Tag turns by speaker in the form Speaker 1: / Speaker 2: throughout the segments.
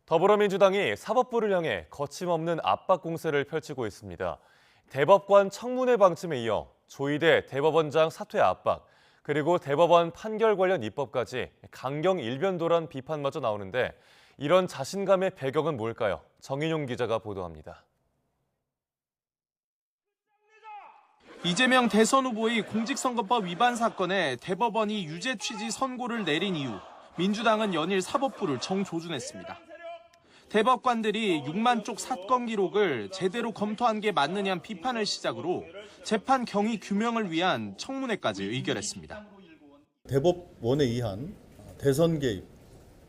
Speaker 1: 더불어민주당이 사법부를 향해 거침없는 압박 공세를 펼치고 있습니다. 대법관 청문회 방침에 이어 조희대 대법원장 사퇴 압박, 그리고 대법원 판결 관련 입법까지 강경 일변도란 비판마저 나오는데 이런 자신감의 배경은 뭘까요? 정인용 기자가 보도합니다.
Speaker 2: 이재명 대선 후보의 공직선거법 위반 사건에 대법원이 유죄 취지 선고를 내린 이후 민주당은 연일 사법부를 정조준했습니다. 대법관들이 6만 쪽 사건 기록을 제대로 검토한 게 맞느냐는 비판을 시작으로 재판 경위 규명을 위한 청문회까지 의결했습니다.
Speaker 3: 대법원에 의한 대선 개입,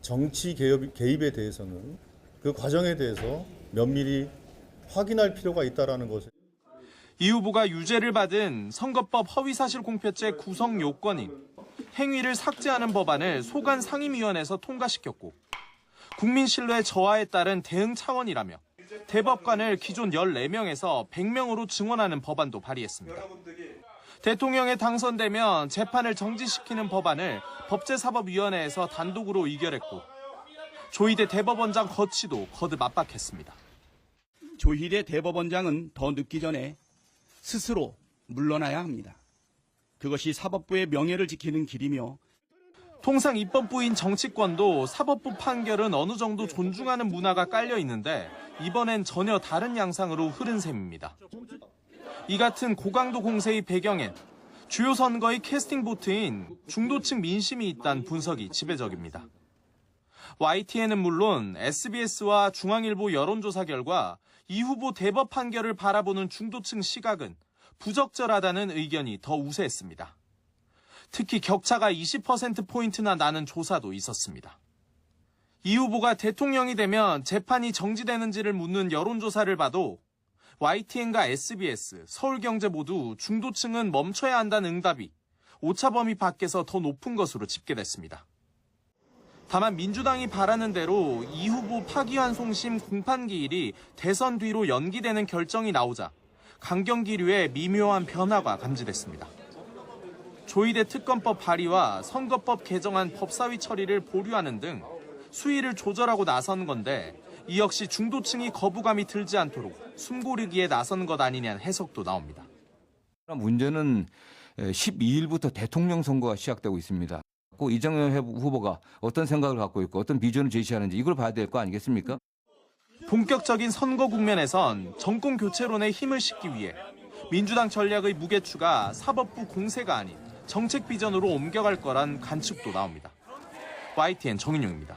Speaker 3: 정치 개입에 대해서는 그 과정에 대해서 면밀히 확인할 필요가 있다는 것을.
Speaker 2: 이 후보가 유죄를 받은 선거법 허위사실공표죄 구성 요건인 행위를 삭제하는 법안을 소관 상임위원회에서 통과시켰고 국민 신뢰 저하에 따른 대응 차원이라며 대법관을 기존 14명에서 100명으로 증원하는 법안도 발의했습니다. 대통령에 당선되면 재판을 정지시키는 법안을 법제사법위원회에서 단독으로 의결했고 조희대 대법원장 거취도 거듭 압박했습니다.
Speaker 4: 조희대 대법원장은 더 늦기 전에 스스로 물러나야 합니다. 그것이 사법부의 명예를 지키는 길이며
Speaker 2: 통상 입법부인 정치권도 사법부 판결은 어느 정도 존중하는 문화가 깔려 있는데 이번엔 전혀 다른 양상으로 흐른 셈입니다. 이 같은 고강도 공세의 배경엔 주요 선거의 캐스팅 보트인 중도층 민심이 있다는 분석이 지배적입니다. YTN은 물론 SBS와 중앙일보 여론조사 결과 이 후보 대법 판결을 바라보는 중도층 시각은 부적절하다는 의견이 더 우세했습니다. 특히 격차가 20%포인트나 나는 조사도 있었습니다. 이 후보가 대통령이 되면 재판이 정지되는지를 묻는 여론조사를 봐도 YTN과 SBS, 서울경제 모두 중도층은 멈춰야 한다는 응답이 오차 범위 밖에서 더 높은 것으로 집계됐습니다. 다만 민주당이 바라는 대로 이 후보 파기환송심 공판기일이 대선 뒤로 연기되는 결정이 나오자 강경기류의 미묘한 변화가 감지됐습니다. 조희대 특검법 발의와 선거법 개정안 법사위 처리를 보류하는 등 수위를 조절하고 나선 건데 이 역시 중도층이 거부감이 들지 않도록 숨고르기에 나선 것 아니냐는 해석도 나옵니다.
Speaker 5: 문제는 12일부터 대통령 선거가 시작되고 있습니다. 이정현 후보가 어떤 생각을 갖고 있고 어떤 비전을 제시하는지 이걸 봐야 될 거 아니겠습니까?
Speaker 2: 본격적인 선거 국면에선 정권 교체론에 힘을 싣기 위해 민주당 전략의 무게추가 사법부 공세가 아닌 정책 비전으로 옮겨갈 거란 관측도 나옵니다. YTN 정인용입니다.